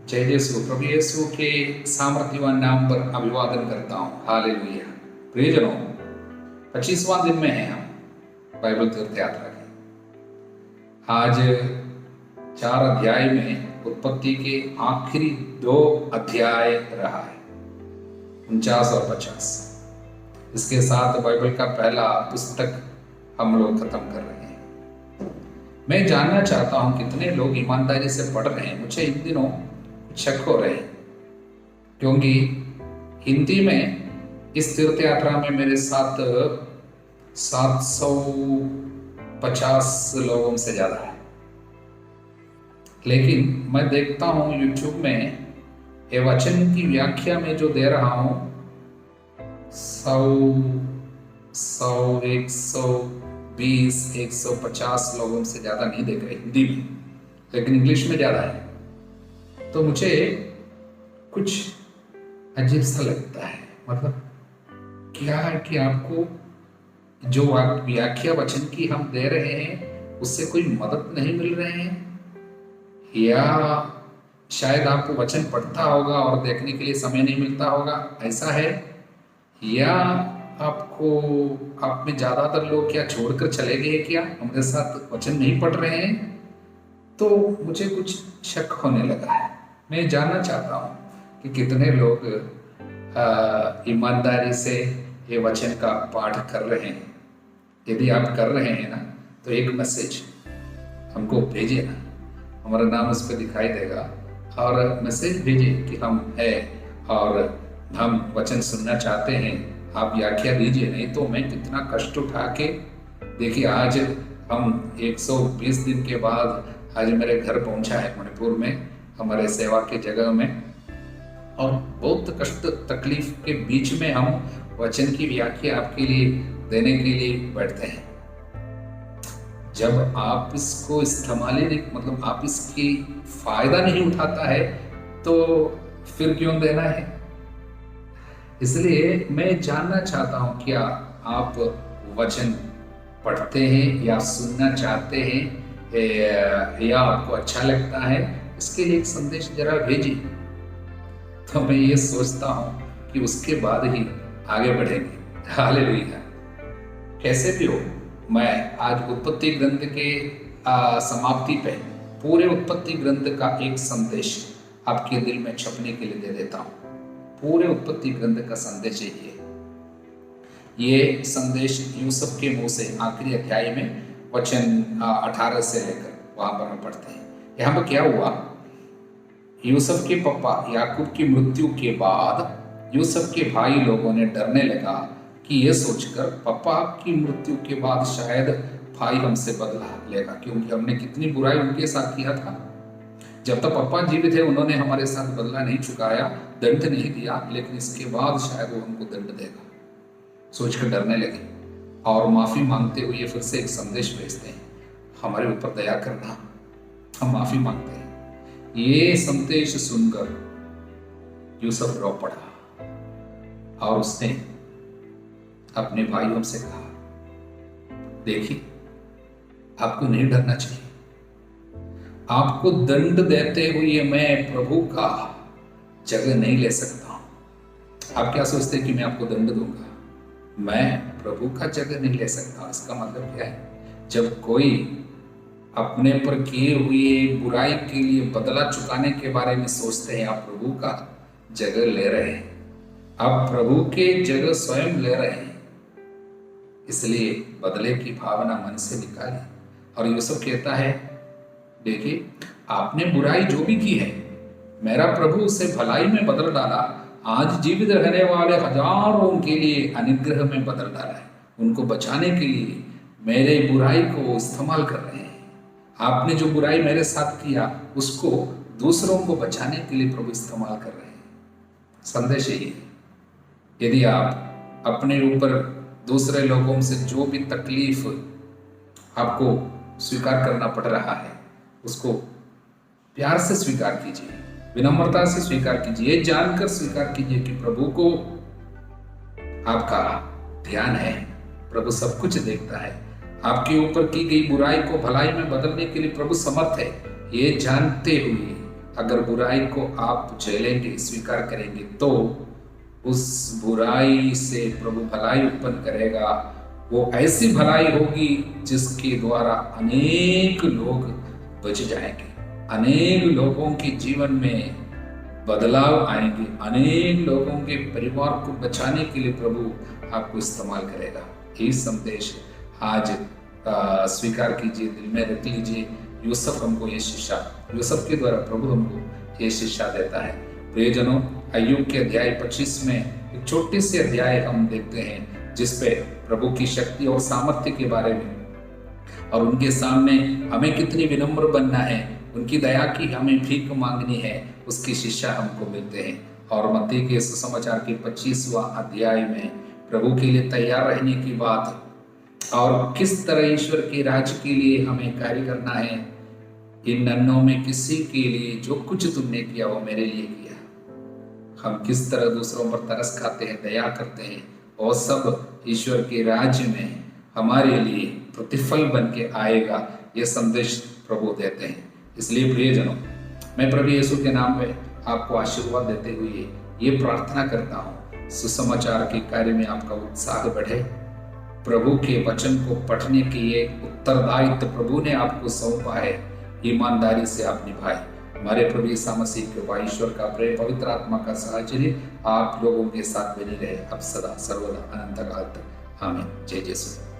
जय यीशु। प्रभु यीशु के सामर्थ्यवान नाम पर अभिवादन करता हूँ। हालेलुया। प्रियजनों, 25वां दिन में हैं हम बाइबल तीर्थ यात्रा के। आज 4 अध्याय में उत्पत्ति के आखिरी 2 अध्याय रहा है, 49 और 50। इसके साथ बाइबल का पहला पुस्तक हम लोग खत्म कर रहे हैं। मैं जानना चाहता हूं कितने लोग ईमानदारी से पढ़ रहे हैं। मुझे इन दिनों शक हो रहे हैं, क्योंकि हिंदी में इस तीर्थ यात्रा में मेरे साथ 750 लोगों से ज्यादा है। लेकिन मैं देखता हूं यूट्यूब में ये वचन की व्याख्या में जो दे रहा हूं 120 150 लोगों से ज्यादा नहीं देख रहे हिंदी में, लेकिन इंग्लिश में ज्यादा है। तो मुझे कुछ अजीब सा लगता है। मतलब क्या है कि आपको जो व्याख्या वचन की हम दे रहे हैं उससे कोई मदद नहीं मिल रहे हैं, या शायद आपको वचन पढ़ता होगा और देखने के लिए समय नहीं मिलता होगा, ऐसा है, या आपको आप में ज्यादातर लोग क्या छोड़कर चले गए, क्या हमारे साथ वचन नहीं पढ़ रहे हैं। तो मुझे कुछ शक होने लगा है। मैं जानना चाहता हूँ कि कितने लोग ईमानदारी से ये वचन का पाठ कर रहे हैं। यदि आप कर रहे हैं ना, तो एक मैसेज हमको भेजिए ना, हमारा नाम उस पर दिखाई देगा, और मैसेज भेजिए कि हम है और हम वचन सुनना चाहते हैं, आप व्याख्या दीजिए। नहीं तो मैं कितना कष्ट उठा के, देखिए आज हम 120 दिन के बाद आज मेरे घर पहुंचा है मणिपुर में, हमारे सेवा के जगह में, और बहुत कष्ट तकलीफ के बीच में हम वचन की व्याख्या आपके लिए देने के लिए बैठते हैं। जब आप इसको इस्तेमाल नहीं, मतलब आप इसकी फायदा नहीं उठाता है, तो फिर क्यों देना है। इसलिए मैं जानना चाहता हूं, क्या आप वचन पढ़ते हैं या सुनना चाहते हैं, या आपको अच्छा लगता है, इसके लिए एक संदेश जरा भेजिए। तो मैं ये सोचता हूं कि उसके बाद ही आगे बढ़ेंगे। हालेलुया। कैसे भी हो, मैं आज उत्पत्ति ग्रंथ के समाप्ति पे पूरे उत्पत्ति ग्रंथ का एक संदेश आपके दिल में छपने के लिए दे देता हूं। पूरे उत्पत्ति ग्रंथ का संदेश ये संदेश यूसुफ के मुंह से आखिरी अध्याय में वचन 18 से लेकर वहां पर हम पढ़ते हैं। यहाँ पर क्या हुआ, यूसुफ के पापा याकूब की मृत्यु के बाद यूसुफ के भाई लोगों ने डरने लगा कि ये सोचकर पापा की मृत्यु के बाद शायद भाई हमसे बदला लेगा, क्योंकि हमने कितनी बुराई उनके साथ किया था। जब तक पापा जीवित थे उन्होंने हमारे साथ बदला नहीं चुकाया, दंड नहीं दिया, लेकिन इसके बाद शायद वो हमको दंड देगा, सोचकर डरने लगे और माफी मांगते हुए फिर से एक संदेश भेजते हैं, हमारे ऊपर दया करना, हम माफी मांगते हैं। ये संदेश सुनकर यूसुफ रो पड़ा और उसने अपने भाइयों से कहा, देखिए आपको नहीं डरना चाहिए, आपको दंड देते हुए मैं प्रभु का जगह नहीं ले सकता हूं। आप क्या सोचते हैं कि मैं आपको दंड दूंगा? मैं प्रभु का जगह नहीं ले सकता। इसका मतलब क्या है, जब कोई अपने पर किए हुए बुराई के लिए बदला चुकाने के बारे में सोचते हैं, आप प्रभु का जगह ले रहे हैं, आप प्रभु के जगह स्वयं ले रहे हैं। इसलिए बदले की भावना मन से निकालिए। और यूसुफ कहता है, देखिए आपने बुराई जो भी की है, मेरा प्रभु उसे भलाई में बदल डाला, आज जीवित रहने वाले हजारों के लिए अनुग्रह में बदल डाला है। उनको बचाने के लिए मेरे बुराई को इस्तेमाल कर रहे हैं। आपने जो बुराई मेरे साथ किया उसको दूसरों को बचाने के लिए प्रभु इस्तेमाल कर रहे हैं। संदेश यही है, यदि आप अपने ऊपर दूसरे लोगों से जो भी तकलीफ आपको स्वीकार करना पड़ रहा है, उसको प्यार से स्वीकार कीजिए, विनम्रता से स्वीकार कीजिए, जानकर स्वीकार कीजिए कि प्रभु को आपका ध्यान है, प्रभु सब कुछ देखता है। आपके ऊपर की गई बुराई को भलाई में बदलने के लिए प्रभु समर्थ है, ये जानते हुए अगर बुराई को आप झेलेंगे, स्वीकार करेंगे, तो उस बुराई से प्रभु भलाई उत्पन्न करेगा। वो ऐसी भलाई होगी जिसके द्वारा अनेक लोग बच जाएंगे, अनेक लोगों के जीवन में बदलाव आएंगे, अनेक लोगों के परिवार को बचाने के लिए प्रभु आपको इस्तेमाल करेगा। ये संदेश आज स्वीकार कीजिए, दिल में रख लीजिए। यूसुफ हमको ये शिक्षा, यूसुफ के द्वारा प्रभु हमको ये शिक्षा देता है। प्रियजनों, अय्यूब के अध्याय 25 में एक छोटे से अध्याय हम देखते हैं जिसपे प्रभु की शक्ति और सामर्थ्य के बारे में और उनके सामने हमें कितनी विनम्र बनना है, उनकी दया की हमें भीख मांगनी है, उसकी शिक्षा हमको मिलते हैं। और मत्ती के सुसमाचार के 25वां अध्याय में प्रभु के लिए तैयार रहने की बात और किस तरह ईश्वर के राज्य के लिए हमें कार्य करना है। इन नन्हों में किसी के लिए जो कुछ तुमने किया वो मेरे लिए किया। हम किस तरह दूसरों पर तरस खाते हैं, दया करते हैं, और सब ईश्वर के राज्य में हमारे लिए प्रतिफल बन के आएगा। ये संदेश प्रभु देते हैं। इसलिए प्रियजनों, मैं प्रभु यीशु के नाम में आपको आशीर्वाद देते हुए ये प्रार्थना करता हूँ, सुसमाचार के कार्य में आपका उत्साह बढ़े। प्रभु के वचन को पढ़ने के ये उत्तरदायित्व प्रभु ने आपको सौंपा है, ईमानदारी से आप निभाए। हमारे प्रभु यीशु मसीह के ईश्वर का प्रेम, पवित्र आत्मा का साहचर्य आप लोगों के साथ बनी रहे, अब सदा सर्वदा अनंत काल तक। आमीन। जय यीशु।